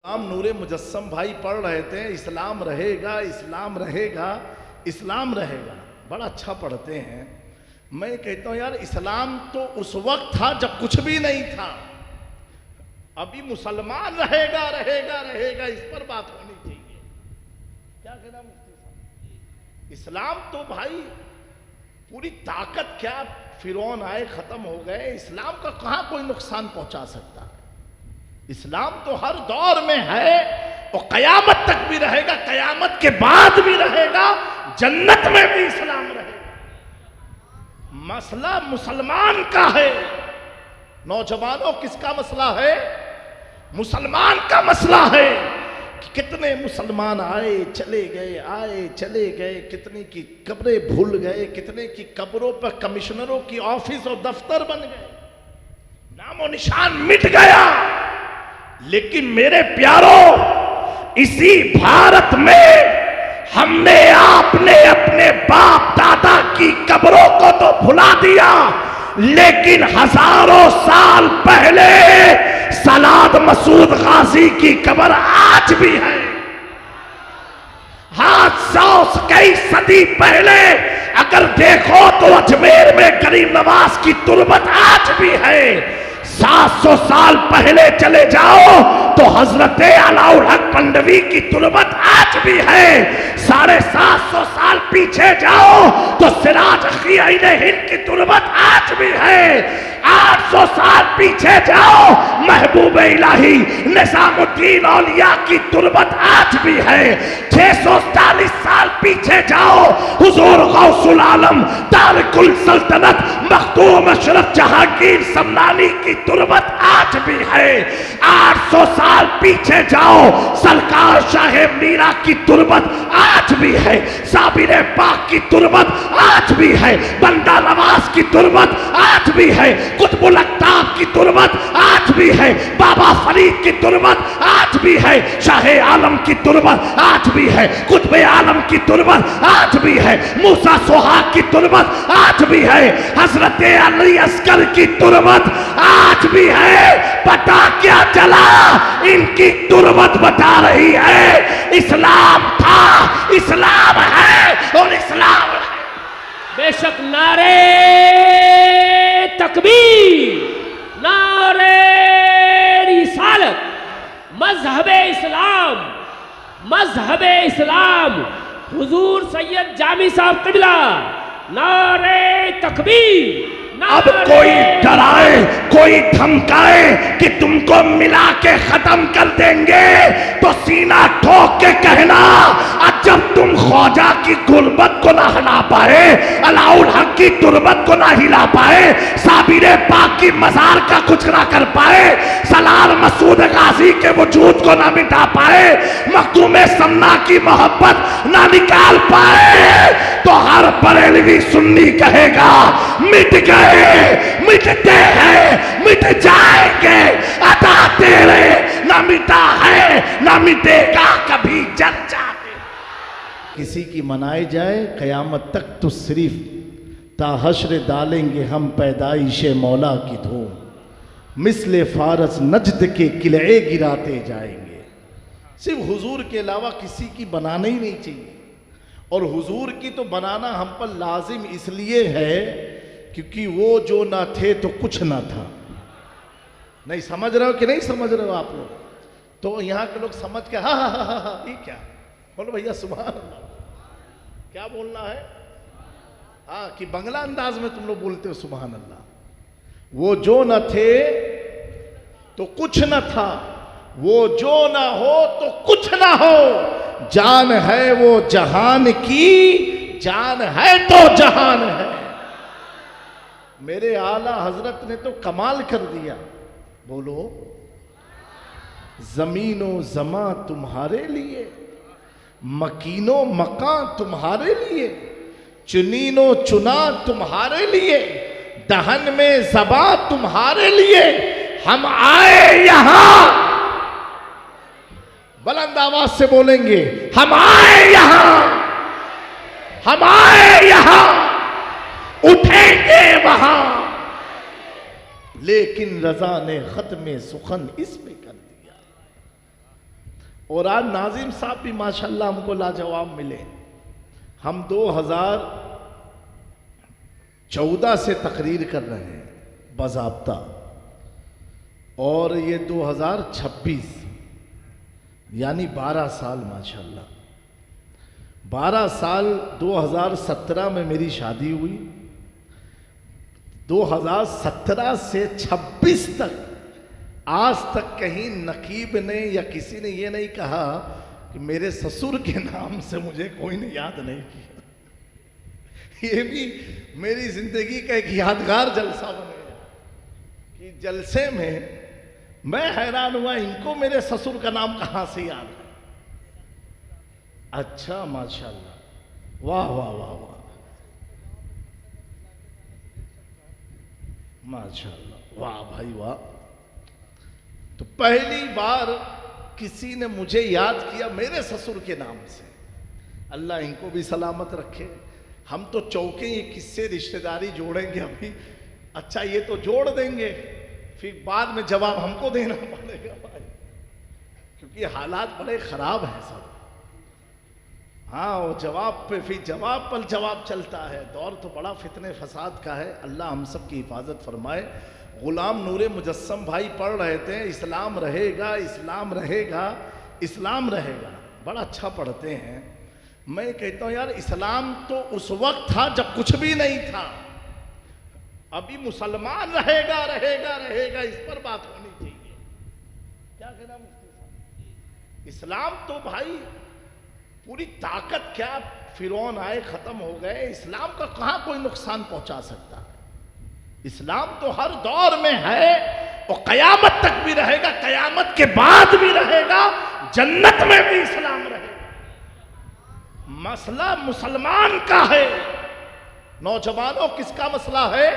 इस्लाम नूरे मुजस्सम भाई पढ़ रहे थे, इस्लाम रहेगा, इस्लाम रहेगा, इस्लाम रहेगा। बड़ा अच्छा पढ़ते हैं। मैं कहता हूँ यार, इस्लाम तो उस वक्त था जब कुछ भी नहीं था। अभी मुसलमान रहेगा रहेगा रहेगा, इस पर बात होनी चाहिए। क्या कहना मुफ्ती साहब? इस्लाम तो भाई पूरी ताकत, क्या फिरौन आए खत्म हो गए, इस्लाम का कहाँ कोई नुकसान पहुंचा सकता है? इस्लाम तो हर दौर में है और कयामत तक भी रहेगा, कयामत के बाद भी रहेगा, जन्नत में भी इस्लाम रहेगा। मसला मुसलमान का है। नौजवानों, किसका मसला है? मुसलमान का मसला है कि कितने मुसलमान आए चले गए, आए चले गए, कितने की कब्रें भूल गए, कितने की कब्रों पर कमिश्नरों की ऑफिस और दफ्तर बन गए, नामो निशान मिट गया। लेकिन मेरे प्यारों, इसी भारत में हमने आपने अपने बाप दादा की कब्रों को तो भुला दिया, लेकिन हजारों साल पहले सलाद मसूद गाजी की कब्र आज भी है। हाँ, 100 कई सदी पहले अगर देखो तो अजमेर में गरीब नवाज की तुरबत आज भी है। 700 साल पहले चले जाओ तो हजरत अलाउल हक पंडवी की तुरबत आज भी है। 750 साल पीछे जाओ तो सिराज अखी आइने हिंद की तुरबत आज भी है। 800 साल पीछे जाओ, महबूब इलाही निजामुद्दीन औलिया की तुरबत आज भी है। 640 साल पीछे जाओ, हुजूर गौसुल आलम तारिकुल सल्तनत मखदूम अशरफ जहांगीर समनानी की तुरबत आज भी है। 800 साल पीछे जाओ, सरकार साहेब मीरा की तुरबत आज भी है। साबिर पाक की तुरबत आज भी है। बंदा नवाज की तुरबत आज भी है। कुतुबुल अक्ताब की तुरबत आज भी है। बाबा फरीद की तुरबत आज भी है। शाहे आलम की तुरबत आज भी है। कुतुबे आलम की तुरबत आज भी है। मूसा सुहाग की तुरबत आज भी है। हजरत अली अस्कर की तुरबत आज भी है। पता क्या चला? इनकी तुरबत बता रही है इस्लाम था, इस्लाम है और इस्लाम है। बेशक नारे तकबीर, नारे रिसालत, मजहबे इस्लाम, मजहबे इस्लाम, हुजूर सैयद जामी साहब किबला, नारे तकबीर। अब कोई डराए, कोई धमकाए कि तुमको मिला के खत्म कर देंगे तो सीना ठोक के कहना, जब तुम ख्वाजा की गुर्बत को ना हिला पाए, अलाउल हक की तुरबत को ना हिला पाए, साबिर पाक की मजार का कुछ ना कर पाए, सलाल मसूद गाजी के वजूद को ना मिटा पाए, मखदूम समना की मोहब्बत ना निकाल पाए, तो हर बरेलवी सुन्नी कहेगा मिट गए, मिटते हैं, मिट जाएंगे। अता तेरे ना मिटा है, ना मिटेगा कभी जल जाते। किसी की मनाई जाए कयामत तक तो सिर्फ ताहश्र डालेंगे हम पैदाइशे मौला की धूम, मिसले फारस नजद के किले गिराते जाएंगे। सिर्फ हुजूर के अलावा किसी की बनाना ही नहीं चाहिए। और हुजूर की तो बनाना हम पर लाजिम इसलिए है क्योंकि वो जो ना थे तो कुछ ना था। नहीं समझ रहे हो कि नहीं समझ रहे हो आप लोग? तो यहाँ के लोग समझ के हा हा हा हा, ये क्या बोलो भैया, सुभान अल्लाह। क्या बोलना है? हाँ, कि बंगला अंदाज में तुम लोग बोलते हो सुभान अल्लाह। वो जो न थे तो कुछ न था, वो जो ना हो तो कुछ ना हो, जान है वो जहान की, जान है तो जहान है। मेरे आला हजरत ने तो कमाल कर दिया। बोलो, जमीनो जमा तुम्हारे लिए, मकीनो मकान तुम्हारे लिए, चुनीनो चुना तुम्हारे लिए, दहन में ज़बा तुम्हारे लिए। हम आए यहां, बुलंद आवाज से बोलेंगे, हम आए यहां, हम आए यहां, उठेंगे वहां, लेकिन रजा ने खत्म सुखन इसमें कर दिया। और आज नाजिम साहब भी माशाल्लाह हमको लाजवाब मिले। हम 2014 से तकरीर कर रहे हैं बाज़ाब्ता, और ये 2026 यानी 12 साल माशाल्लाह। 12 साल 2017 में मेरी शादी हुई, 2017 से 26 तक आज तक कहीं नकीब ने या किसी ने ये नहीं कहा कि मेरे ससुर के नाम से मुझे कोई ने याद नहीं किया। ये भी मेरी जिंदगी का एक यादगार जलसा बन गया कि जलसे में मैं हैरान हुआ, इनको मेरे ससुर का नाम कहां से याद है। अच्छा माशाल्लाह, वाह वाह वाह वाह, माशाल्लाह, वाह भाई वाह। तो पहली बार किसी ने मुझे याद किया मेरे ससुर के नाम से। अल्लाह इनको भी सलामत रखे। हम तो चौके ये किससे रिश्तेदारी जोड़ेंगे अभी। अच्छा ये तो जोड़ देंगे, फिर बाद में जवाब हमको देना पड़ेगा भाई, क्योंकि हालात बड़े खराब हैं सब। हाँ, वो जवाब पे फिर जवाब पर जवाब चलता है। दौर तो बड़ा फितने फसाद का है। अल्लाह हम सब की हिफाजत फरमाए। गुलाम नूरे मुजस्सम भाई पढ़ रहे थे, इस्लाम रहेगा, इस्लाम रहेगा, इस्लाम रहेगा। बड़ा अच्छा पढ़ते हैं। मैं कहता हूँ यार, इस्लाम तो उस वक्त था जब कुछ भी नहीं था। अभी मुसलमान रहेगा रहेगा रहेगा, इस पर बात होनी चाहिए। क्या कहना मुफ्ती साहब? इस्लाम तो भाई पूरी ताकत, क्या फिरौन आए खत्म हो गए, इस्लाम का कहां कोई नुकसान पहुंचा सकता है। इस्लाम तो हर दौर में है और कयामत तक भी रहेगा, कयामत के बाद भी रहेगा, जन्नत में भी इस्लाम रहेगा। मसला मुसलमान का है। नौजवानों, किसका मसला है?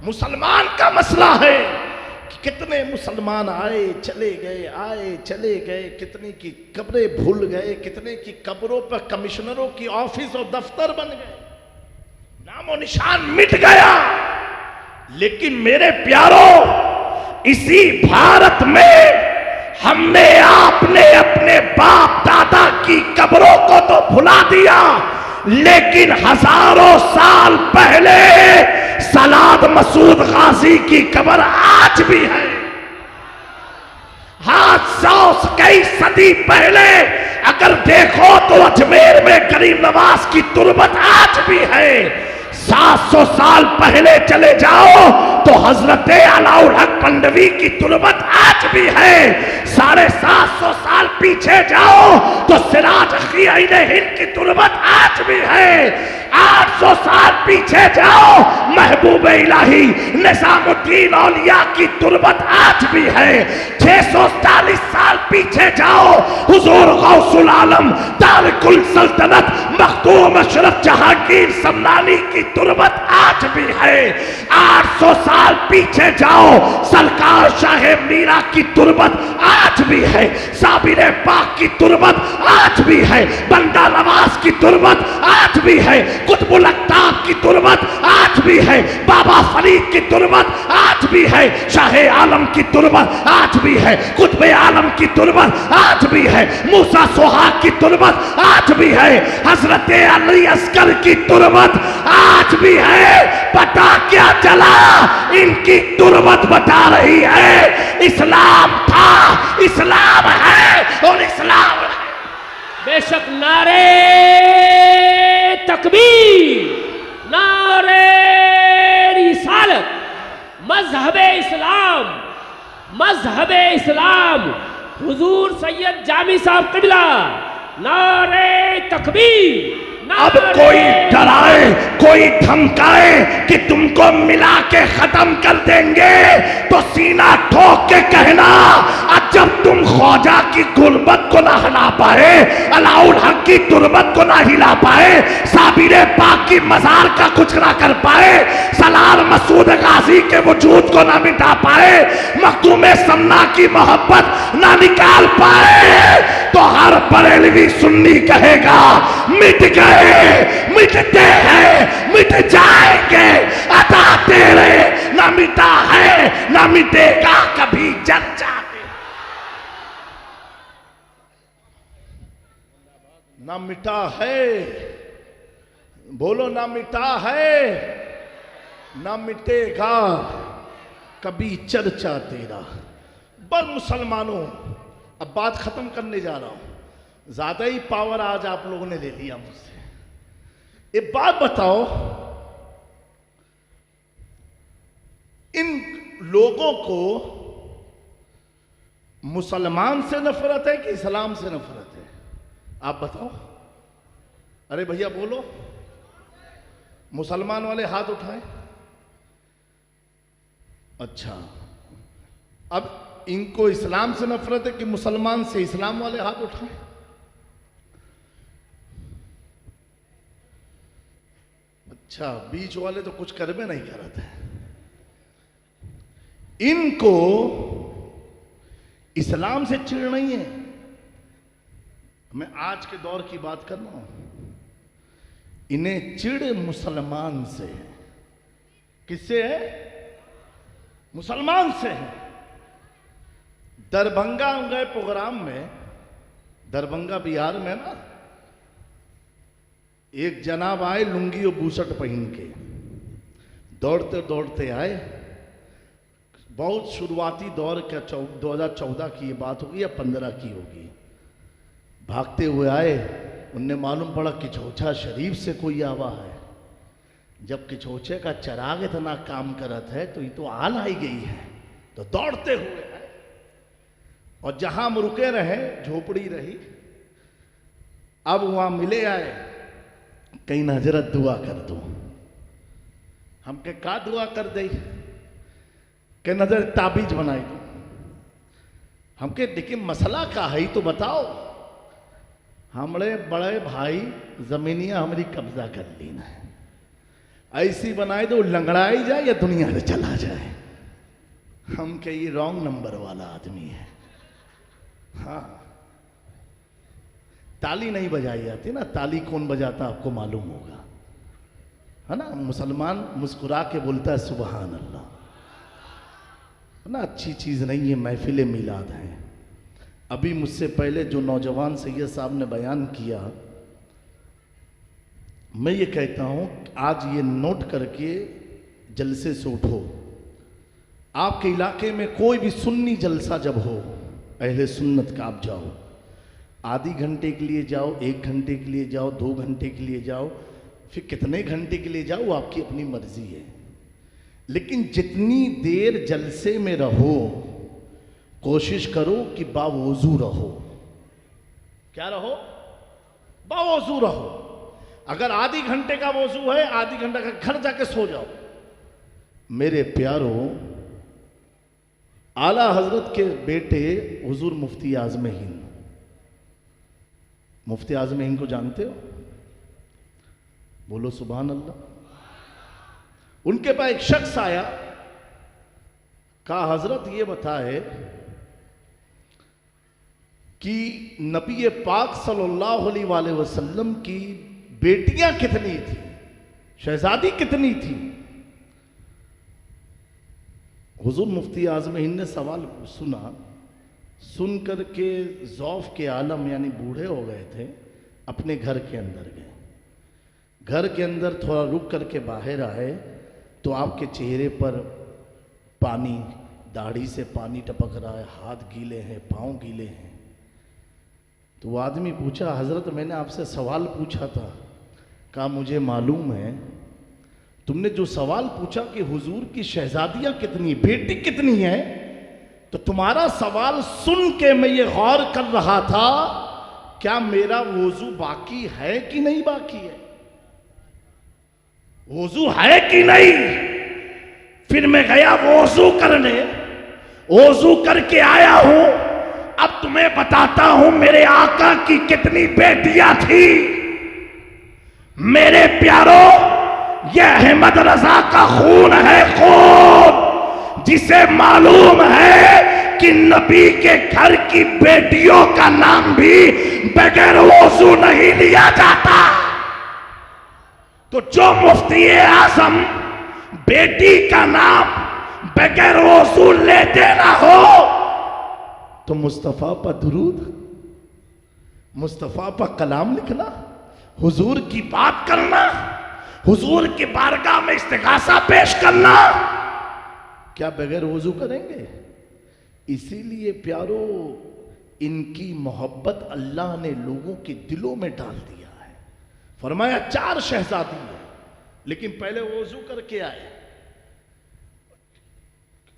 मुसलमान का मसला है कि कितने मुसलमान आए चले गए, आए चले गए, कितने की कब्रें भूल गए, कितने की कब्रों पर कमिश्नरों की ऑफिस और दफ्तर बन गए, नामो निशान मिट गया। लेकिन मेरे प्यारों, इसी भारत में हमने आपने अपने बाप दादा की कब्रों को तो भुला दिया, लेकिन हजारों साल पहले सलाद मसूद गाजी की कब्र आज भी है। हाँ, 100 कई सदी पहले अगर देखो तो अजमेर में गरीब नवाज की तुरबत आज भी है। 700 साल पहले चले जाओ तो हजरत अलाउल हक पंडवी की तुरबत आज भी है। 750 साल पीछे जाओ तो सिराज अखी आइने हिंद की तुरबत आज भी है। 800 साल पीछे जाओ, महबूब इलाही निजामुद्दीन औलिया की तुरबत आज भी है। 640 साल पीछे जाओ, हुजूर गौसुल आलम तारिकुल सल्तनत मखदूम अशरफ जहांगीर समनानी की तुरबत आज भी है। 800 साल पीछे जाओ, सरकार शाह मीरा की तुरबत आज भी है। साबिर पाक की तुरबत आज भी है। बंदा नवाज की तुरबत आज भी है। कुतुबुल अक्ताब की तुरबत आज भी है। बाबा फरीद की तुरबत आज भी है। शाह आलम की तुरबत आज भी है। कुतुब आलम की तुरबत आज भी है। मूसा सुहाग की तुरबत आज भी है। हजरत अली अस्कर की तुरबत आज भी है। पता क्या चला? इनकी तुरबत बता रही है इस्लाम था, इस्लाम है और इस्लाम है। बेशक नारे तकबीर, नारे रिसालत, मजहबे इस्लाम, मजहबे इस्लाम, हुजूर सैयद जामी साहब किबला, नारे तकबीर। अब कोई डराए, कोई धमकाए कि तुमको मिला के खत्म कर देंगे तो सीना ठोक के कहना, जब तुम ख्वाजा की गुर्बत को ना हिला पाए, अलाउल हक की तुरबत को ना हिला पाए, साबिर पाक की मजार का कुछ ना कर पाए, सलार मसूद गाजी के वजूद को ना मिटा पाए, मखदूम समना की मोहब्बत ना निकाल पाए, तो हर बरेलवी सुन्नी कहेगा मिट गए, मिटते हैं, मिट जाएंगे। अता तेरे ना मिटा है ना मिटेगा कभी, जल जाते। ना मिटा है, बोलो ना मिटा है ना मिटेगा कभी चर्चा तेरा। पर मुसलमानों, अब बात खत्म करने जा रहा हूं, ज्यादा ही पावर आज आप लोगों ने ले लिया मुझसे। एक बात बताओ, इन लोगों को मुसलमान से नफरत है कि इस्लाम से नफरत है? आप बताओ। अरे भैया बोलो, मुसलमान वाले हाथ उठाएं। अच्छा, अब इनको इस्लाम से नफरत है कि मुसलमान से? इस्लाम वाले हाथ उठाएं। अच्छा, बीच वाले तो कुछ कर भी नहीं करते हैं। इनको इस्लाम से चिढ़ नहीं है। मैं आज के दौर की बात कर रहा हूं। इन्हें चिढ़ मुसलमान से है। किससे है? मुसलमान से है। दरभंगा गए प्रोग्राम में, दरभंगा बिहार में ना, एक जनाब आए लुंगी और बूशर्ट पहन के, दौड़ते दौड़ते आए। बहुत शुरुआती दौर का 2014 की ये बात होगी या 15 की होगी। भागते हुए आए, उनने मालूम पड़ा किछोछा शरीफ से कोई आवा है। जब किछोचे का चराग इतना काम करत है तो ये तो आल आई गई है, तो दौड़ते हुए आए और जहां हम रुके रहे झोपड़ी रही। अब वहां मिले आए, कहीं हजरत दुआ कर दो। हम के का दुआ कर दे के नजर ताबीज बनाई दो। हमके देखिए मसला का है तो बताओ। हमरे बड़े भाई जमीनिया हमारी कब्जा कर लेना है, ऐसी बनाए दो लंगड़ाई जाए या दुनिया से चला जाए। हम के ये रॉन्ग नंबर वाला आदमी है। हाँ, ताली नहीं बजाई जाती ना, ताली कौन बजाता आपको मालूम होगा, है ना। मुसलमान मुस्कुरा के बोलता है सुबहान अल्लाह, है ना। अच्छी चीज नहीं है, महफिल मिलाद है। अभी मुझसे पहले जो नौजवान सैयद साहब ने बयान किया, मैं ये कहता हूं आज ये नोट करके जलसे से उठो। आपके इलाके में कोई भी सुन्नी जलसा जब हो, अहले सुन्नत का, आप जाओ। आधी घंटे के लिए जाओ, 1 घंटे के लिए जाओ, 2 घंटे के लिए जाओ, फिर कितने घंटे के लिए जाओ, आपकी अपनी मर्जी है। लेकिन जितनी देर जलसे में रहो, कोशिश करो कि बावजू रहो। क्या रहो? बावजू रहो। अगर आधी घंटे का वजू है, आधी घंटा का, घर जाके सो जाओ। मेरे प्यारों, आला हजरत के बेटे हुजूर मुफ्ती आज़म हिंद, मुफ्ती आज़म हिंद को जानते हो? बोलो सुभान अल्लाह। उनके पास एक शख्स आया, कहा हजरत ये बताए कि नबी पाक सल्लल्लाहु अलैहि वसल्लम की बेटियां कितनी थी, शहजादी कितनी थी? हुजूर मुफ्ती आज़म हिंद ने सवाल सुना, सुन करके ज़ौफ़ के आलम यानी बूढ़े हो गए थे। अपने घर के अंदर गए। घर के अंदर थोड़ा रुक करके बाहर आए तो आपके चेहरे पर पानी, दाढ़ी से पानी टपक रहा है, हाथ गीले हैं, पाँव गीले हैं। तो वो आदमी पूछा, हजरत मैंने आपसे सवाल पूछा था। कहा मुझे मालूम है, तुमने जो सवाल पूछा कि हुजूर की शहजादियां कितनी, बेटी कितनी है, तो तुम्हारा सवाल सुन के मैं ये गौर कर रहा था, क्या मेरा वजू बाकी है कि नहीं बाकी है? वजू है कि नहीं? फिर मैं गया वजू करने, वजू करके आया हूं। अब तुम्हें बताता हूं मेरे आका की कितनी बेटियां थी। मेरे प्यारों, यह अहमद रजा का खून है, खून, जिसे मालूम है कि नबी के घर की बेटियों का नाम भी बगैर वजू नहीं लिया जाता। तो जो मुफ्ती आज़म बेटी का नाम बगैर वजू लेते ना हो, तो मुस्तफा पर दुरूद, मुस्तफ़ा पर कलाम लिखना, हुजूर की बात करना, हुजूर की बारगाह में इस्तिगासा पेश करना, क्या बगैर वजू करेंगे? इसीलिए प्यारो, इनकी मोहब्बत अल्लाह ने लोगों के दिलों में डाल दिया है। फरमाया 4 शहजादी है, लेकिन पहले वजू करके आए,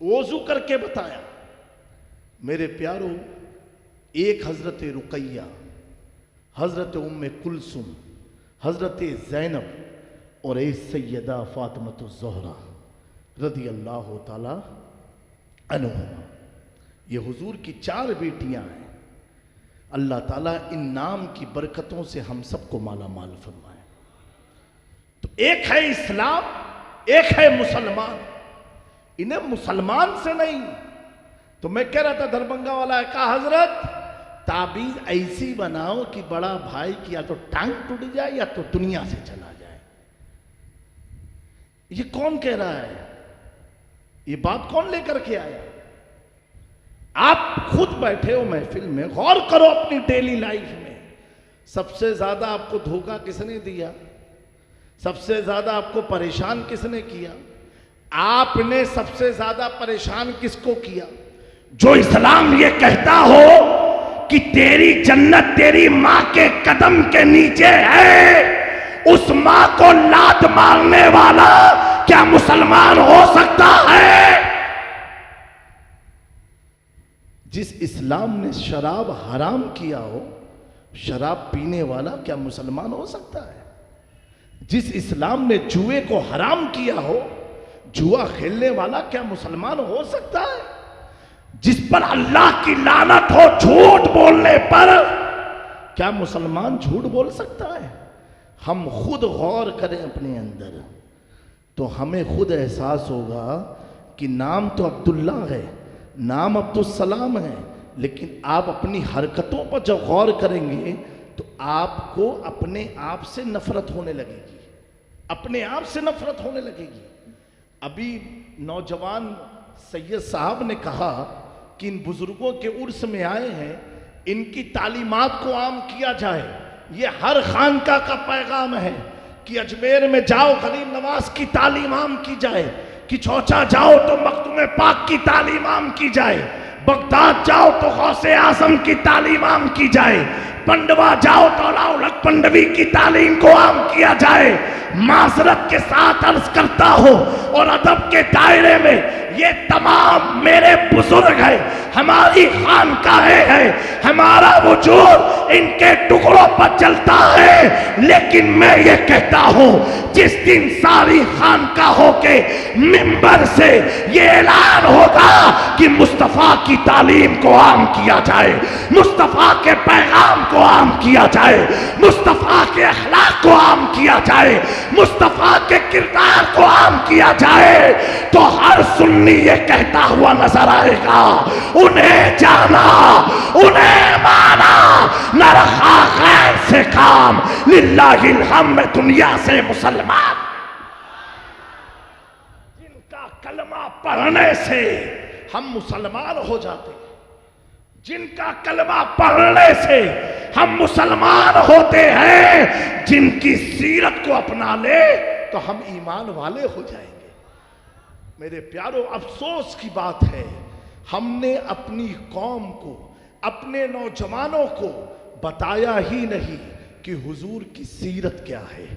वजू करके बताया। मेरे प्यारो, एक हजरत रुकैया, हजरत उम्मे कुलसुम, हजरत ज़ैनब और एक सैयदा फातिमतुज़ ज़हरा रज़ी अल्लाह ताला अन्हुमा, ये हुजूर की 4 बेटियां हैं। अल्लाह ताला इन नाम की बरकतों से हम सबको माला माल फरमाए। तो एक है इस्लाम, एक है मुसलमान। इन्हें मुसलमान से नहीं, तो मैं कह रहा था दरभंगा वाला है, कहा हजरत ताबीज ऐसी बनाओ कि बड़ा भाई की या तो टांग टूट जाए या तो दुनिया से चला जाए। ये कौन कह रहा है? ये बात कौन लेकर के आया? आप खुद बैठे हो महफिल में, गौर करो अपनी डेली लाइफ में। सबसे ज्यादा आपको धोखा किसने दिया? सबसे ज्यादा आपको परेशान किसने किया? आपने सबसे ज्यादा परेशान किसको किया? जो इस्लाम ये कहता हो कि तेरी जन्नत तेरी मां के कदम के नीचे है, उस मां को लात मारने वाला क्या मुसलमान हो सकता है? जिस इस्लाम ने शराब हराम किया हो, शराब पीने वाला क्या मुसलमान हो सकता है? जिस इस्लाम ने जुए को हराम किया हो, जुआ खेलने वाला क्या मुसलमान हो सकता है? जिस पर अल्लाह की लानत हो झूठ बोलने पर, क्या मुसलमान झूठ बोल सकता है? हम खुद गौर करें अपने अंदर तो हमें खुद एहसास होगा कि नाम तो अब्दुल्ला है, नाम अब्दुस्सलाम है, लेकिन आप अपनी हरकतों पर जब गौर करेंगे तो आपको अपने आप से नफरत होने लगेगी, अपने आप से नफरत होने लगेगी। अभी नौजवान सैयद साहब ने कहा कि इन बुजुर्गों के उर्स में आए हैं, इनकी तालीमात को आम किया जाए। ये हर खानका का पैगाम है कि अजमेर में जाओ गरीब नवाज की तालीम आम की जाए, कि चौचा जाओ तो मखदूम पाक की तालीम आम की जाए, बगदाद जाओ तो गौसे आजम की तालीम आम की जाए, पंडवा जाओ तो अलाउल पंडवी की तालीम को आम किया जाए। माजरत के साथ अर्ज करता हो और अदब के दायरे में ये तमाम मेरे बुजुर्ग हैं, हमारी खानकाहें हैं, हमारा वजूद इनके टुकड़ों पर चलता है। लेकिन मैं ये कहता हूं, जिस दिन सारी खानकाहों के मिंबर से ये ऐलान होगा कि मुस्तफा की तालीम को आम किया जाए, मुस्तफा के पैगाम को आम किया जाए, मुस्तफा के अखलाक को आम किया जाए, मुस्तफा के किरदार को आम किया जाए, तो हर सुन्नी ये कहता हुआ नजर आएगा, उन्हें जाना, उन्हें माना, न रखा खैर से काम, लिल्लाहिल हम्द दुनिया से मुसलमान। जिनका कलमा पढ़ने से हम मुसलमान हो जाते हैं, जिनका कलमा पढ़ने से हम मुसलमान होते हैं, जिनकी सीरत को अपना ले तो हम ईमान वाले हो जाएंगे। मेरे प्यारो, अफसोस की बात है, हमने अपनी कौम को, अपने नौजवानों को बताया ही नहीं कि हुजूर की सीरत क्या है,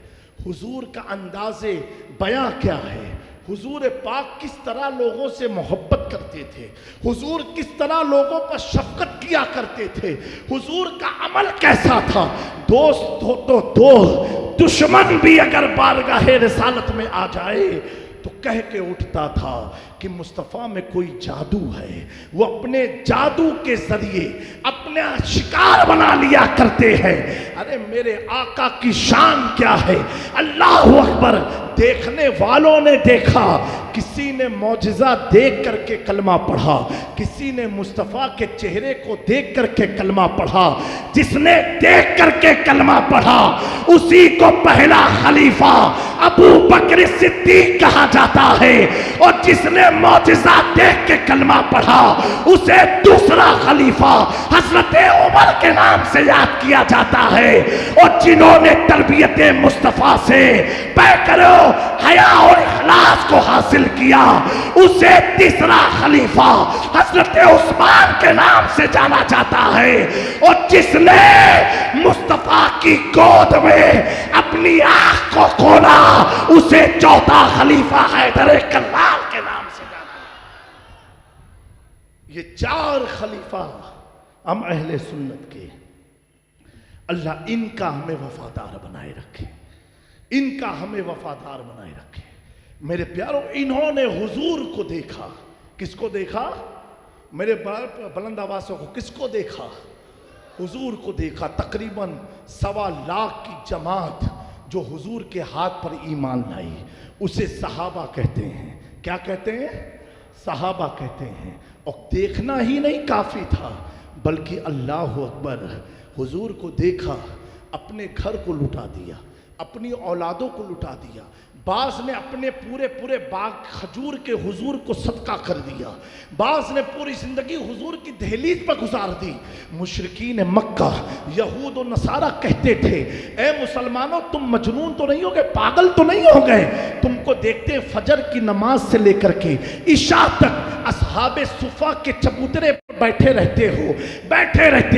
हुजूर का अंदाज़े बयां क्या है, हुजूर पाक किस तरह लोगों से मोहब्बत करते थे, हुजूर किस तरह लोगों पर शफकत किया करते थे, हुजूर का अमल कैसा था। दोस्त हो तो दोस्त, दुश्मन भी अगर बारगाह रिसालत में आ जाए तो कह के उठता था कि मुस्तफ़ा में कोई जादू है। वो अपने जादू के जरिए अपना शिकार बना लिया करते हैं। अरे मेरे आका की शान क्या है, अल्लाह अकबर। देखने वालों ने देखा, किसी ने मौजिज़ा देख करके कलमा पढ़ा, किसी ने मुस्तफ़ा के चेहरे को देख करके कलमा पढ़ा। जिसने देख करके कलमा पढ़ा उसी को पहला खलीफा अबू बकर सिद्दीक कहा जाता है, और जिसने मौजिज़ा देख के कलमा पढ़ा उसे दूसरा खलीफा हजरत उमर के नाम से याद किया जाता है। और जिन्होंने तरबियत मुस्तफ़ा से पैकरो हया और इखलास को हासिल किया उसे तीसरा खलीफा हजरत उस्मान के नाम से जाना जाता है। और जिसने मुस्तफ़ा की गोद में अपनी आंख को खोला उसे चौथा खलीफा हैदर कल्लाल के नाम से जाना। ये चार खलीफा हम अहले सुन्नत के, अल्लाह इनका हमें वफादार बनाए रखे, इनका हमें वफादार बनाए रखे। मेरे प्यारों, इन्होंने हुजूर को देखा। किसको देखा? मेरे बुलंद आवाज़ों को, किसको देखा? हुजूर को देखा। तकरीबन 1.25 लाख की जमात जो हुजूर के हाथ पर ईमान लाई उसे सहाबा कहते हैं। क्या कहते हैं? सहाबा कहते हैं। और देखना ही नहीं काफ़ी था, बल्कि अल्लाह अकबर, हुजूर को देखा, अपने घर को लुटा दिया, अपनी औलादों को लुटा दिया। बाज़ ने अपने पूरे बाग खजूर के हुजूर को सदका कर दिया। बाज़ ने पूरी ज़िंदगी हुजूर की दहलीज पर गुजार दी। मुशरिकीन मक्का, यहूद और नसारा कहते थे, ए मुसलमानों, तुम मजनून तो नहीं हो गए, पागल तो नहीं हो गए? तुमको देखते फजर की नमाज से लेकर के इशा तक असहाबे सुफा के चबूतरे पर बैठे रहते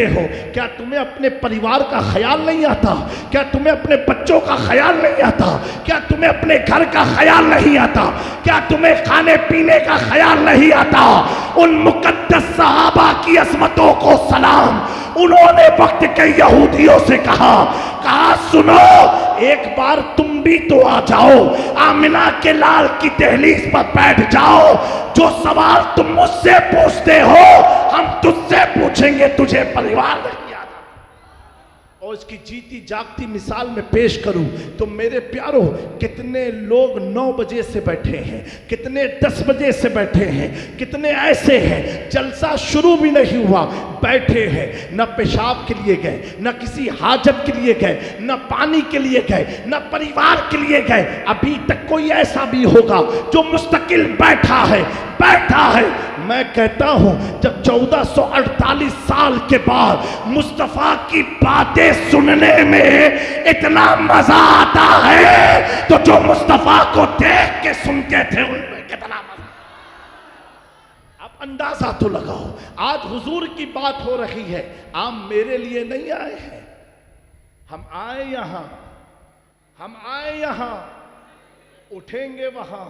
हो। क्या तुम्हें अपने परिवार का ख्याल नहीं आता? क्या तुम्हें अपने बच्चों का ख्याल नहीं आता? क्या तुम्हें अपने घर का ख्याल नहीं आता? क्या तुम्हें खाने पीने का ख्याल नहीं आता? उन मुकद्दस सहाबा की अज़मतों को सलाम। उन्होंने वक्त के यहूदियों से कहा सुनो, एक बार तुम भी तो आ जाओ, आमिना के लाल की दहलीज पर बैठ जाओ। जो सवाल तुम मुझसे पूछते हो हम तुझसे पूछेंगे, तुझे परिवार नहीं आता। और इसकी जीती जागती मिसाल में पेश करूं तो मेरे प्यारों, कितने लोग 9 बजे से बैठे हैं, कितने 10 बजे से बैठे हैं, कितने ऐसे हैं जलसा शुरू भी नहीं हुआ, बैठे हैं, न पेशाब के लिए गए, न किसी हाजत के लिए गए, न पानी के लिए गए, न परिवार के लिए गए। अभी तक कोई ऐसा भी होगा जो मुस्तकिल बैठा है। मैं कहता हूं, जब 1448 साल के बाद मुस्तफा की बातें सुनने में इतना मजा आता है, तो जो मुस्तफा को देख के सुनते थे उनमें कितना मजा। आप अंदाजा तो लगाओ, आज हुजूर की बात हो रही है, आप मेरे लिए नहीं आए हैं। हम आए यहां, उठेंगे वहां,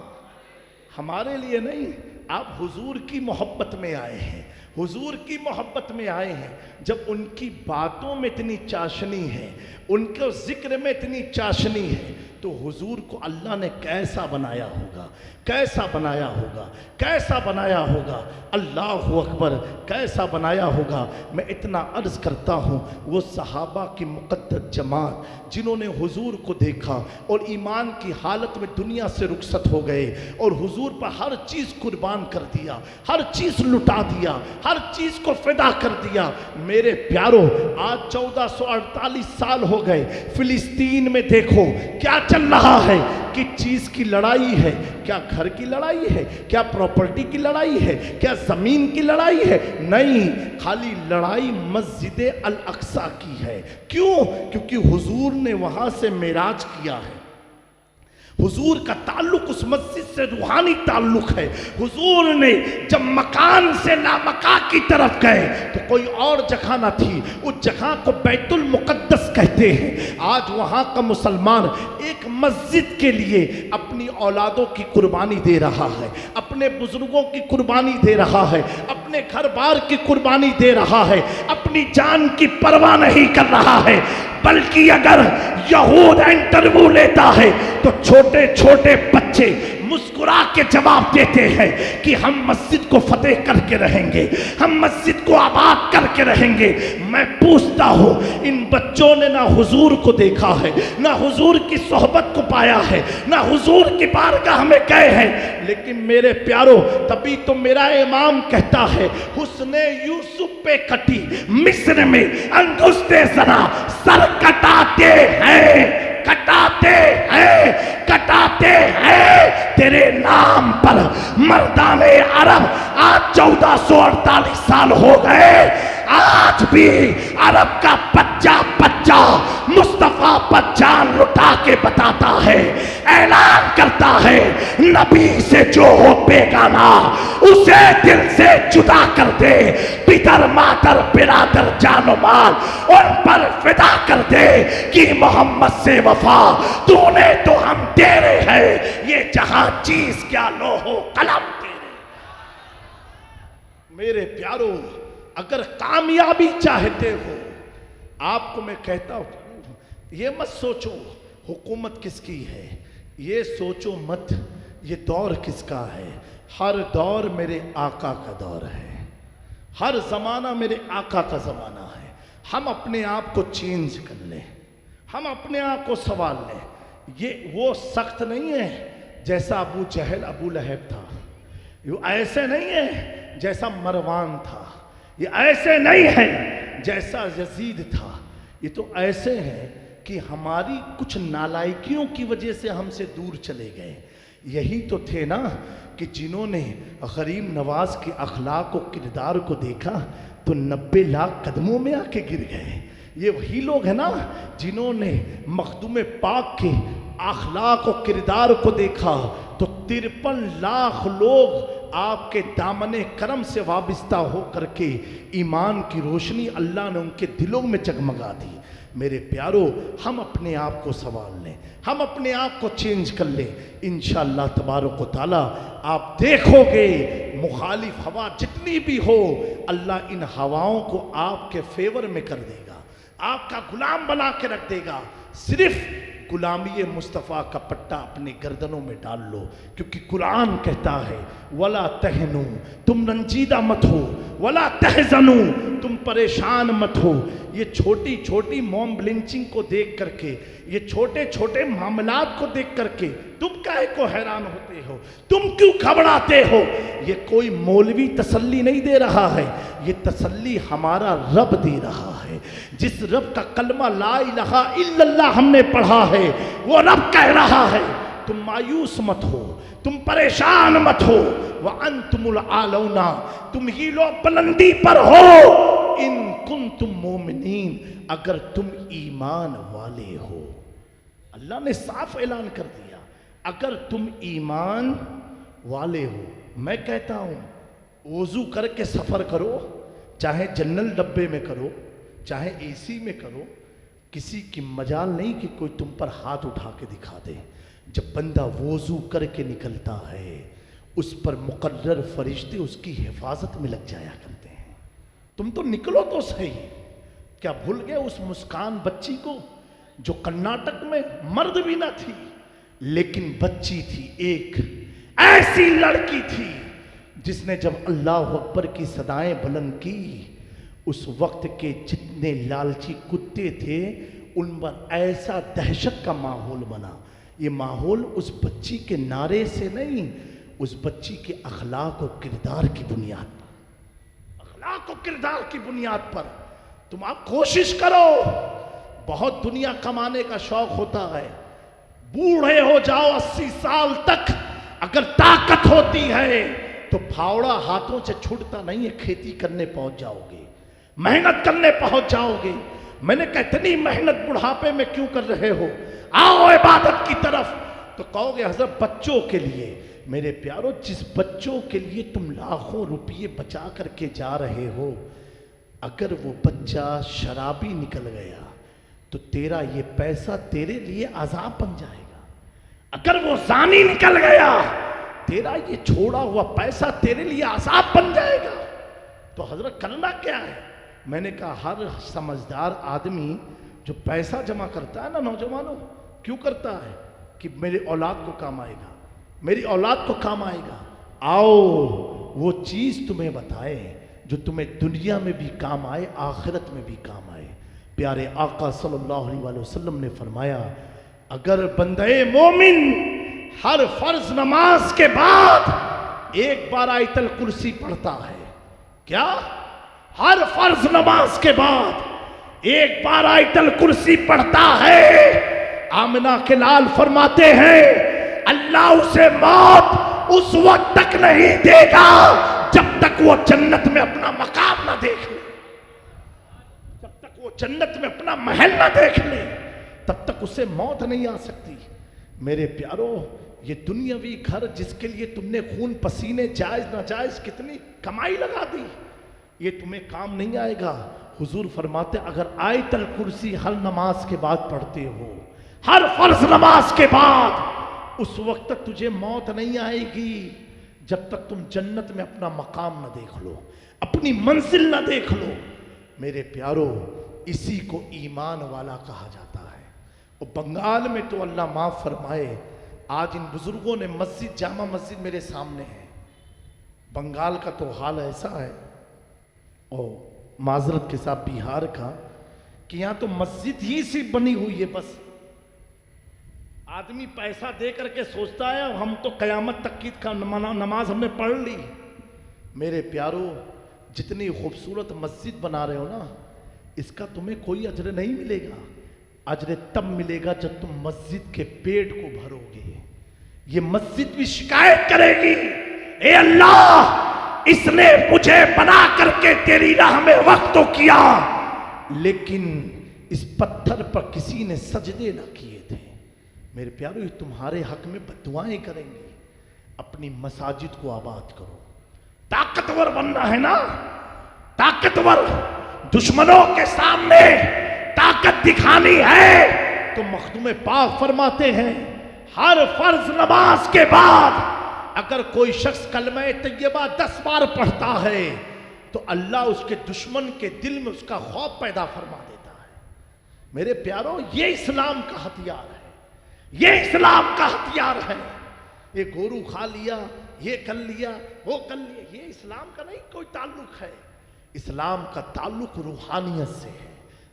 हमारे लिए नहीं। आप हुजूर की मोहब्बत में आए हैं, हुजूर की मोहब्बत में आए हैं। जब उनकी बातों में इतनी चाशनी है, उनके जिक्र में इतनी चाशनी है, तो हुजूर को अल्लाह ने कैसा बनाया होगा, कैसा बनाया होगा, कैसा बनाया होगा। अल्लाह अकबर, कैसा बनाया होगा। मैं इतना अर्ज करता हूँ, वो सहाबा की मुक़द्दस जमात जिन्होंने हुजूर को देखा और ईमान की हालत में दुनिया से रुखसत हो गए और हुजूर पर हर चीज़ कुर्बान कर दिया, हर चीज़ लुटा दिया, हर चीज़ को फिदा कर दिया। मेरे प्यारों, आज 1448 साल हो गए। फिलिस्तीन में देखो क्या चल रहा है, कि चीज़ की लड़ाई है। क्या घर की लड़ाई है? क्या प्रॉपर्टी की लड़ाई है? क्या ज़मीन की लड़ाई है? नहीं, खाली लड़ाई मस्जिद अल अक्सा की है। क्यों? क्योंकि हुजूर ने वहाँ से मेराज किया है। हुजूर का ताल्लुक उस मस्जिद से रूहानी ताल्लुक है। हुजूर ने जब मकान से लामका की तरफ गए तो कोई और जगह ना थी, उस जगह को बैतुल मुकद्दस कहते हैं। आज वहाँ का मुसलमान एक मस्जिद के लिए अपनी औलादों की कुर्बानी दे रहा है, अपने बुजुर्गों की कुर्बानी दे रहा है, अपने घर बार की कुर्बानी दे रहा है, अपनी जान की परवाह नहीं कर रहा है। बल्कि अगर यहूद इंटरव्यू लेता है तो छोटे छोटे बच्चे मुस्कुरा के जवाब देते हैं कि हम मस्जिद को फतेह करके रहेंगे, हम मस्जिद को आबाद करके रहेंगे। मैं पूछता हूँ, इन बच्चों ने ना हुजूर को देखा है, ना हुजूर की सोहबत को पाया है, ना हुजूर की बारगाह में गए हैं। लेकिन मेरे प्यारो, तभी तो मेरा इमाम कहता है, हुस्ने यूसुफ पे कटी मिस्र में अंगुस्ते ज़रा सर कटाते हैं, कटाते हैं। कटाते हैं तेरे नाम पर। मर्दाने अरब आज 1448 साल हो गए, आज भी अरब का बच्चा मुस्तफा पर जान लुटा के बताता है, ऐलान करता है, नबी से जो हो बेगाना उसे दिल से जुदा कर दे। पितर मातर बिरादर जानो माल उन पर फिदा कर दे कि मोहम्मद से वफा तूने तो हम तेरे हैं, ये जहां चीज क्या लोहो कलम तेरे। मेरे प्यारों, अगर कामयाबी चाहते हो, आपको मैं कहता हूं ये मत सोचो हुकूमत किसकी है, ये सोचो मत ये दौर किसका है। हर दौर मेरे आका का दौर है, हर जमाना मेरे आका का जमाना है। हम अपने आप को चेंज कर लें, हम अपने आप को संवार लें। ये वो सख्त नहीं है जैसा अबू जहल अबू लहब था, ये ऐसे नहीं है जैसा मरवान था, ये ऐसे नहीं है जैसा यजीद था। ये तो ऐसे हैं कि हमारी कुछ नालायकियों की वजह से हमसे दूर चले गए। यही तो थे ना कि जिन्होंने गरीब नवाज के अखलाक और किरदार को देखा तो 90 लाख कदमों में आके गिर गए। ये वही लोग हैं ना जिन्होंने मखदूम पाक के अखलाक और किरदार को देखा तो 53 लाख लोग आपके दामने करम से वाबिस्ता हो करके ईमान की रोशनी अल्लाह ने उनके दिलों में जगमगा दी। मेरे प्यारो, हम अपने आप को संभाल लें, हम अपने आप को चेंज कर लें। इंशाअल्लाह तबारक व तआला आप देखोगे मुखालिफ हवा जितनी भी हो, अल्लाह इन हवाओं को आपके फेवर में कर देगा, आपका गुलाम बना के रख देगा। सिर्फ गुलामी मुस्तफ़ा का पट्टा अपने गर्दनों में डाल लो, क्योंकि कुरान कहता है वला तहनू, तुम रंजीदा मत हो, वला तहजनू, तुम परेशान मत हो। ये छोटी छोटी मॉब लिंचिंग को देख करके, ये छोटे छोटे मामलात को देख करके तुम काहे को हैरान होते हो, तुम क्यों घबराते हो? ये कोई मौलवी तसल्ली नहीं दे रहा है, ये तसल्ली हमारा रब दे रहा है। जिस रब का कलमा ला इलाहा इल्लल्लाह हमने पढ़ा है, वो रब कह रहा है तुम मायूस मत हो, तुम परेशान मत हो, व अंतुमुल आलौना, तुम ही लोग बुलंदी पर हो, इन कुंतुम मोमिनीन, अगर तुम ईमान वाले हो। अल्लाह ने साफ ऐलान कर दिया, अगर तुम ईमान वाले हो। मैं कहता हूं वजू करके सफर करो, चाहे जनरल डब्बे में करो, चाहे एसी में करो, किसी की मजाल नहीं कि कोई तुम पर हाथ उठा के दिखा दे। जब बंदा वजू करके निकलता है, उस पर मुकर्रर फरिश्ते उसकी हिफाजत में लग जाया करते हैं। तुम तो निकलो तो सही। क्या भूल गए उस मुस्कान बच्ची को जो कर्नाटक में मर्द भी ना थी, लेकिन बच्ची थी, एक ऐसी लड़की थी जिसने जब अल्लाह अकबर की सदाएं बुलंद की, उस वक्त के जितने लालची कुत्ते थे उन पर ऐसा दहशत का माहौल बना। ये माहौल उस बच्ची के नारे से नहीं, उस बच्ची के अखलाक और किरदार की बुनियाद पर, अखलाक और किरदार की बुनियाद पर। तुम आप कोशिश करो, बहुत दुनिया कमाने का शौक होता है, बूढ़े हो जाओ 80 साल तक, अगर ताकत होती है तो फावड़ा हाथों से छूटता नहीं है, खेती करने पहुंच जाओगे, मेहनत करने पहुंच जाओगे। मैंने कहा इतनी मेहनत बुढ़ापे में क्यों कर रहे हो, आओ इबादत की तरफ। तो कहोगे हजरत बच्चों के लिए। मेरे प्यारों, जिस बच्चों के लिए तुम लाखों रुपये बचा करके जा रहे हो, अगर वो बच्चा शराबी निकल गया तो तेरा ये पैसा तेरे लिए अजाब बन जाएगा। अगर वो जानी निकल गया, तेरा ये छोड़ा हुआ पैसा तेरे लिए अजाब बन जाएगा। तो हजरत करना क्या है? मैंने कहा हर समझदार आदमी जो पैसा जमा करता है ना, नौजवानों, क्यों करता है? कि मेरी औलाद को काम आएगा, मेरी औलाद को काम आएगा। आओ वो चीज तुम्हें बताए जो तुम्हें दुनिया में भी काम आए, आखिरत में भी काम आए। प्यारे आका सल्लल्लाहु अलैहि वसल्लम ने फरमाया, अगर बंदे मोमिन हर फर्ज नमाज के बाद एक बार आयतल कुर्सी पढ़ता है, क्या? हर फर्ज नमाज के बाद एक बार आयतल कुर्सी पढ़ता है, आमिना के लाल फरमाते हैं अल्लाह उसे मौत उस वक्त तक नहीं देगा जब तक वो जन्नत में अपना मकाम ना देख ले, जब तक वो जन्नत में अपना महल ना देख ले तब तक उसे मौत नहीं आ सकती। मेरे प्यारो, ये दुनियावी घर जिसके लिए तुमने खून पसीने जायज नाजायज कितनी कमाई लगा दी, ये तुम्हें काम नहीं आएगा। हुजूर फरमाते अगर आयतल कुर्सी हर नमाज के बाद पढ़ते हो, हर फर्ज नमाज के बाद, उस वक्त तक तुझे मौत नहीं आएगी जब तक तुम जन्नत में अपना मकाम ना देख लो, अपनी मंजिल ना देख लो। मेरे प्यारो, इसी को ईमान वाला कहा जाता है। और बंगाल में तो अल्लाह माफ फरमाए, आज इन बुजुर्गों ने मस्जिद, जामा मस्जिद मेरे सामने है, बंगाल का तो हाल ऐसा है और माजरत के साथ बिहार का कि यहां तो मस्जिद ही सिर्फ बनी हुई है। बस आदमी पैसा दे करके सोचता है हम तो कयामत तक की का नमाज हमने पढ़ ली। मेरे प्यारो, जितनी खूबसूरत मस्जिद बना रहे हो ना, इसका तुम्हें कोई अजर नहीं मिलेगा। अजर तब मिलेगा जब तुम मस्जिद के पेट को भरोगे। ये मस्जिद भी शिकायत करेगी, ए अल्लाह, इसने मुझे बना करके तेरी राह में वक्त तो किया, लेकिन इस पत्थर पर किसी ने सजदे ना किए थे। मेरे प्यारो, ये तुम्हारे हक में बद्दुआएं करेंगे। अपनी मसाजिद को आबाद करो। ताकतवर बनना है ना, ताकतवर, दुश्मनों के सामने ताकत दिखानी है तो मखदूम पाक फरमाते हैं हर फर्ज नमाज के बाद अगर कोई शख्स कलमा तैयबा 10 बार पढ़ता है तो अल्लाह उसके दुश्मन के दिल में उसका खौफ पैदा फरमा देता है। मेरे प्यारों, ये इस्लाम का हथियार है, ये इस्लाम का हथियार है। ये गोरू खा लिया, ये कर लिया, वो कर लिया, ये इस्लाम का नहीं कोई ताल्लुक है। इस्लाम का ताल्लुक रूहानियत से है,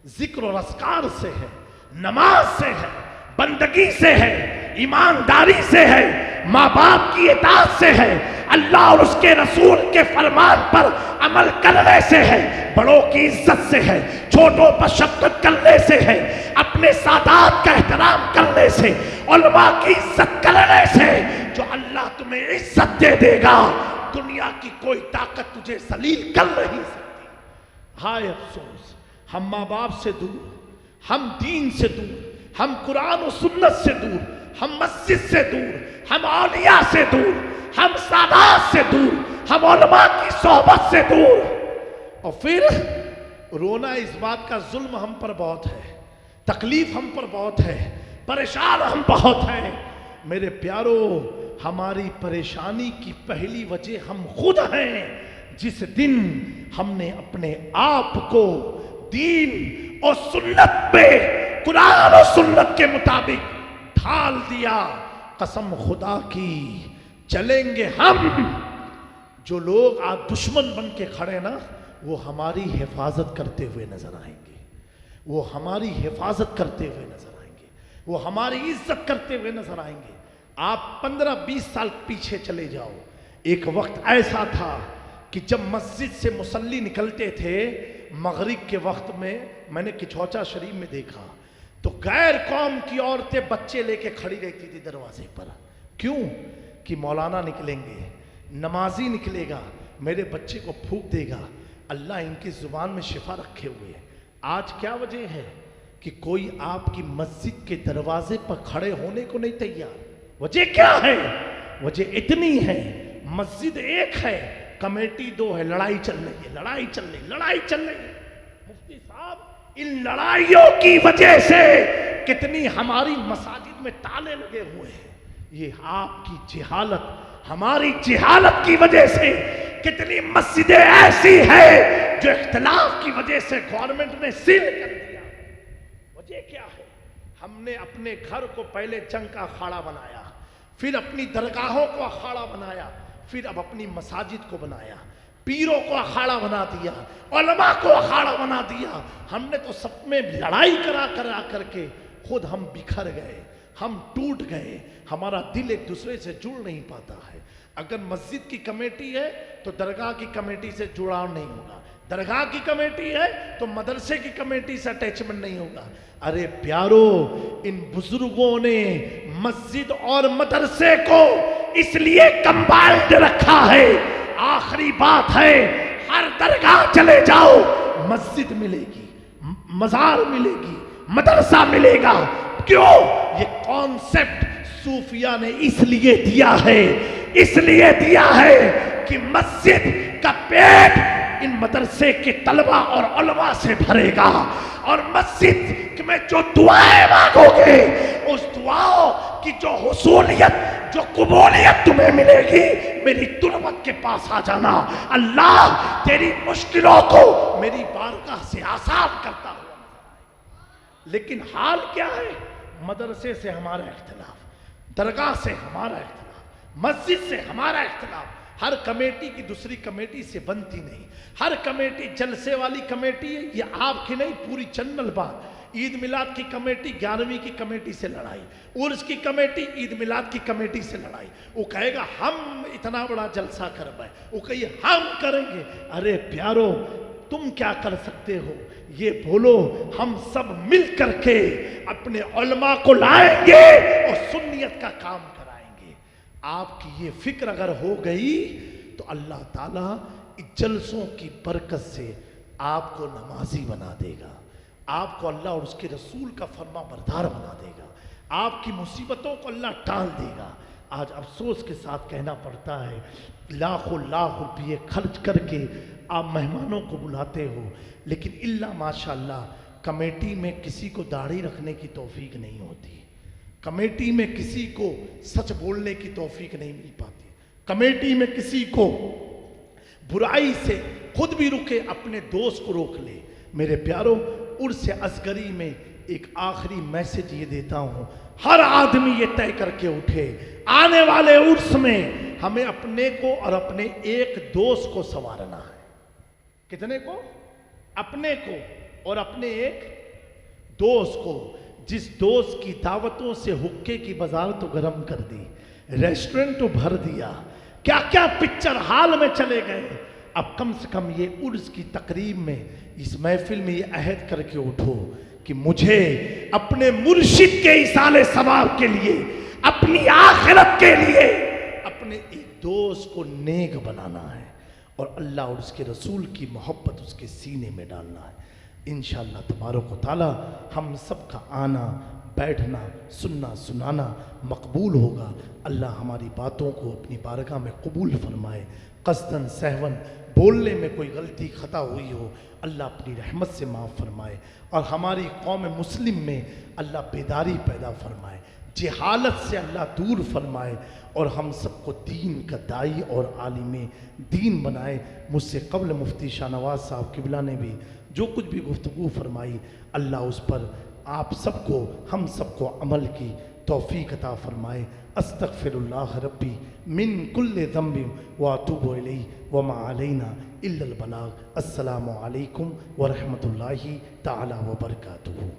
जिक्र और अस्कार से है, नमाज से है, बंदगी से है, ईमानदारी से है, माँ बाप की इताअत से है, अल्लाह और उसके रसूल के फरमान पर अमल करने से है, बड़ों की इज्जत से है, छोटों पर शफकत करने से है, अपने सादात का एहतराम करने से, उलमा की इज्जत करने से। जो अल्लाह तुम्हें इज्जत दे देगा, दुनिया की कोई ताकत तुझे जलील कर नहीं सकती। हाय अफसोस, हम माँ बाप से दूर, हम दीन से दूर, हम कुरान और सुन्नत से दूर, हम मस्जिद से दूर, हम औलिया से दूर, हम सादात से दूर, हम उलमा की सोहबत से दूर। और फिर रोना इस बात का जुल्म हम पर बहुत है, तकलीफ हम पर बहुत है, परेशान हम बहुत हैं। मेरे प्यारो, हमारी परेशानी की पहली वजह हम खुद हैं। जिस दिन हमने अपने आप को दीन और सुन्नत पे, कुरान और सुन्नत के मुताबिक ढाल दिया, कसम खुदा की चलेंगे हम। जो लोग आज दुश्मन बन के खड़े ना, वो हमारी हिफाजत करते हुए नजर आएंगे, वो हमारी हिफाजत करते हुए नजर आएंगे, वो हमारी इज्जत करते हुए नजर आएंगे। आप 15-20 साल पीछे चले जाओ, एक वक्त ऐसा था कि जब मस्जिद से मुसल्ली निकलते थे मगरिब के वक्त में, मैंने किचौचा शरीफ में देखा तो गैर कौम की औरतें बच्चे लेके खड़ी रहती थी दरवाजे पर। क्यों? कि मौलाना निकलेंगे, नमाजी निकलेगा, मेरे बच्चे को फूंक देगा, अल्लाह इनकी जुबान में शिफा रखे हुए है। आज क्या वजह है कि कोई आपकी मस्जिद के दरवाजे पर खड़े होने को नहीं तैयार? वजह क्या है? वजह इतनी है, मस्जिद एक है, कमेटी दो है, लड़ाई चल रही है, लड़ाई चल रही, लड़ाई चल रही है। मुफ्ती साहब, इन लड़ाइयों की वजह से कितनी हमारी मसाजिद में ताले लगे हुए हैं। ये आपकी जिहालत, हमारी जिहालत की वजह से कितनी मस्जिदें ऐसी है जो इख्तिलाफ की वजह से गवर्नमेंट ने सील कर दिया। वजह क्या है? हमने अपने घर को पहले जंग का अखाड़ा बनाया, फिर अपनी दरगाहों को अखाड़ा बनाया, फिर अब अपनी मसाजिद को बनाया, पीरों को अखाड़ा बना दिया, उलमा को अखाड़ा बना दिया। हमने तो सब में लड़ाई करा करके खुद हम बिखर गए, हम टूट गए, हमारा दिल एक दूसरे से जुड़ नहीं पाता है। अगर मस्जिद की कमेटी है तो दरगाह की कमेटी से जुड़ाव नहीं होगा, दरगाह की कमेटी है तो मदरसे की कमेटी से अटैचमेंट नहीं होगा। अरे प्यारो, इन बुजुर्गों ने मस्जिद और मदरसे को इसलिए कंबाइंड रखा है। आखिरी बात है, हर दरगाह चले जाओ मस्जिद मिलेगी, मजार मिलेगी, मदरसा मिलेगा। क्यों? ये कॉन्सेप्ट सूफिया ने इसलिए दिया है, इसलिए दिया है कि मस्जिद का पेट इन मदरसे के तलबा और उलमा से भरेगा, और मस्जिद में जो दुआएं मांगोगे उस दुआओं की जो हुसूलियत, जो कबूलियत तुम्हें मिलेगी, मेरी तुरबत के पास आ जाना, अल्लाह तेरी मुश्किलों को मेरी बारगाह से आसान करता हुआ। लेकिन हाल क्या है? मदरसे से हमारा इख्तिलाफ, दरगाह से हमारा इख्तिलाफ, मस्जिद से हमारा इख्तिलाफ। हर कमेटी की दूसरी कमेटी से बनती नहीं। हर कमेटी जलसे वाली कमेटी है, ये आपकी नहीं, पूरी चैनल बात। ईद मिलाद की कमेटी 11वीं की कमेटी से लड़ाई, उर्स की कमेटी ईद मिलाद की कमेटी से लड़ाई। वो कहेगा हम इतना बड़ा जलसा कर पाए, वो कहिए हम करेंगे। अरे प्यारो, तुम क्या कर सकते हो ये बोलो। हम सब मिल करके अपने उलमा को लाएंगे और सुन्नियत का काम कराएंगे। आपकी ये फिक्र अगर हो गई तो अल्लाह ताला इस जलसों की बरकत से आपको नमाजी बना देगा, आपको अल्लाह और उसके रसूल का फरमा बरदार बना देगा, आपकी मुसीबतों को अल्लाह टाल देगा। आज अफसोस के साथ कहना पड़ता है, लाखों लाख रुपये खर्च करके आप मेहमानों को बुलाते हो, लेकिन इल्ला माशाअल्लाह कमेटी में किसी को दाढ़ी रखने की तौफीक नहीं होती, कमेटी में किसी को सच बोलने की तौफीक नहीं मिल पाती, कमेटी में किसी को बुराई से खुद भी रुके, अपने दोस्त को रोक ले। मेरे प्यारों, उर्स असगरी में एक आखिरी मैसेज ये देता हूँ, हर आदमी ये तय करके उठे, आने वाले उर्स में हमें अपने को और अपने एक दोस्त को संवारना है। कितने को? अपने को और अपने एक दोस्त को। जिस दोस्त की दावतों से हुक्के की बाजार तो गर्म कर दी, रेस्टोरेंट तो भर दिया, क्या क्या पिक्चर हाल में चले गए। अब कम से कम ये उर्स की तकरीब में, इस महफिल में ये अहद करके उठो कि मुझे अपने मुर्शिद के इसाले सवाब के लिए, अपनी आखिरत के लिए अपने एक दोस्त को नेक बनाना है और अल्लाह और उसके रसूल की मोहब्बत उसके सीने में डालना है। इंशाअल्लाह तबारक व तआला हम सब का आना, बैठना, सुनना, सुनाना मकबूल होगा। अल्लाह हमारी बातों को अपनी बारगाह में कबूल फरमाए। कसदन सहवन बोलने में कोई गलती खता हुई हो, अल्लाह अपनी रहमत से माफ़ फरमाए और हमारी कौम मुस्लिम में अल्लाह बेदारी पैदा फरमाए, जहालत से अल्लाह दूर फरमाए और हम सबको दीन का दाई और आलिम दीन बनाए। मुझसे कबल मुफ्ती शाहनवाज साहब किबला ने भी जो कुछ भी गुफ्तगू फरमाई, अल्लाह उस पर आप सबको, हम सबको अमल की तौफीक अता फरमाए। अस्तगफिरुल्लाह रब्बी मिन कुल्लि ज़ंबिन व अतूबु इलैहि व मा अलैना इल्लल बलाग। अस्सलामु अलैकुम व रहमतुल्लाहि तआला व बरकातुहू।